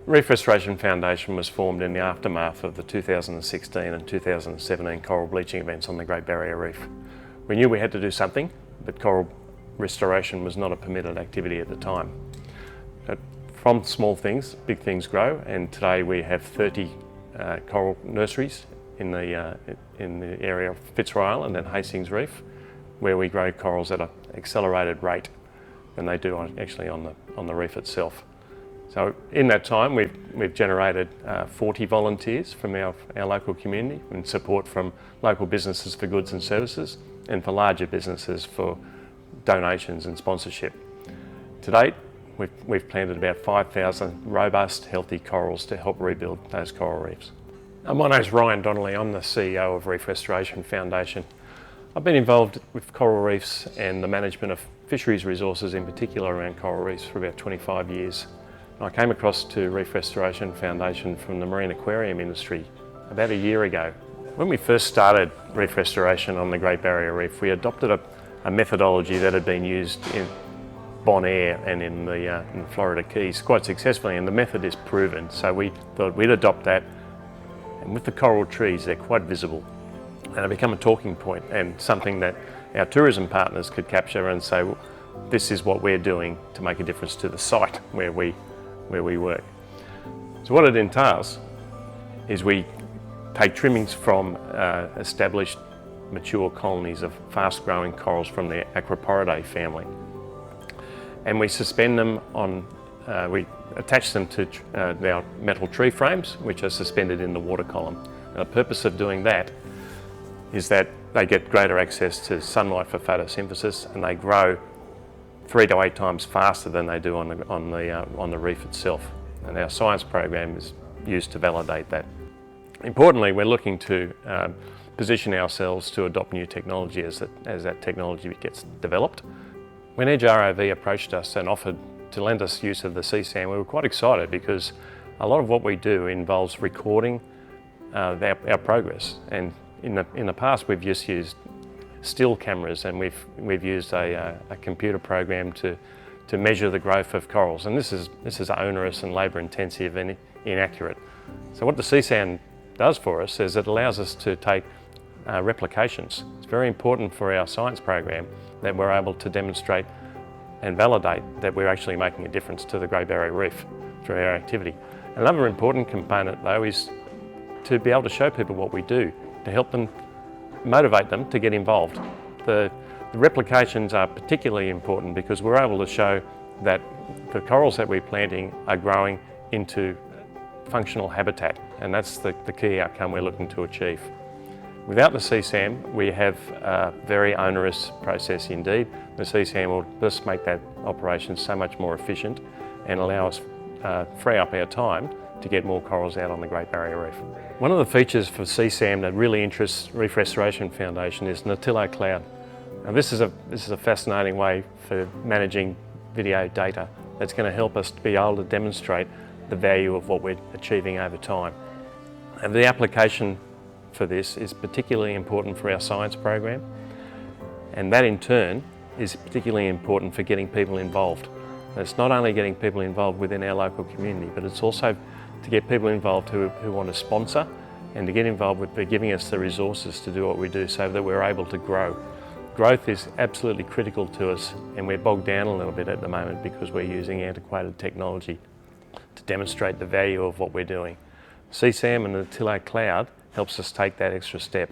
Reef Restoration Foundation was formed in the aftermath of the 2016 and 2017 coral bleaching events on the Great Barrier Reef. We knew we had to do something, but coral restoration was not a permitted activity at the time. But from small things, big things grow, and today we have 30 coral nurseries in the area of Fitzroy Island and Hastings Reef, where we grow corals at an accelerated rate than they do actually on the reef itself. So in that time we've generated 40 volunteers from our local community, and support from local businesses for goods and services, and for larger businesses for donations and sponsorship. To date, we've planted about 5,000 robust, healthy corals to help rebuild those coral reefs. My name's Ryan Donnelly. I'm the CEO of Reef Restoration Foundation. I've been involved with coral reefs and the management of fisheries resources, in particular around coral reefs, for about 25 years. I came across to Reef Restoration Foundation from the marine aquarium industry about a year ago. When we first started reef restoration on the Great Barrier Reef, we adopted a methodology that had been used in Bonaire and in the Florida Keys quite successfully, and the method is proven. So we thought we'd adopt that, and with the coral trees, they're quite visible, and they become a talking point and something that our tourism partners could capture and say, well, this is what we're doing to make a difference to the site where we work. So what it entails is we take trimmings from established mature colonies of fast-growing corals from the Acroporidae family, and we suspend them on, we attach them to our metal tree frames, which are suspended in the water column. And the purpose of doing that is that they get greater access to sunlight for photosynthesis, and they grow 3 to 8 times faster than they do on the reef itself. And our science program is used to validate that. Importantly, we're looking to position ourselves to adopt new technology as that technology gets developed. When Edge ROV approached us and offered to lend us use of the Seasam, we were quite excited, because a lot of what we do involves recording our progress. And in the past, we've just used still cameras, and we've used a computer program to measure the growth of corals, and this is onerous and labour intensive and inaccurate. So what the Seasam does for us is it allows us to take replications. It's very important for our science program that we're able to demonstrate and validate that we're actually making a difference to the Great Barrier Reef through our activity. Another important component though is to be able to show people what we do, to help them, motivate them to get involved. The replications are particularly important because we're able to show that the corals that we're planting are growing into functional habitat, and that's the key outcome we're looking to achieve. Without the Seasam, we have a very onerous process indeed. The Seasam will just make that operation so much more efficient and allow us free up our time to get more corals out on the Great Barrier Reef. One of the features for Seasam that really interests Reef Restoration Foundation is Natillo Cloud. Now this is a fascinating way for managing video data that's going to help us to be able to demonstrate the value of what we're achieving over time. And the application for this is particularly important for our science program, and that in turn is particularly important for getting people involved. And it's not only getting people involved within our local community, but it's also to get people involved who want to sponsor, and to get involved with giving us the resources to do what we do so that we're able to grow. Growth is absolutely critical to us, and we're bogged down a little bit at the moment because we're using antiquated technology to demonstrate the value of what we're doing. Seasam and the Natillo Cloud helps us take that extra step.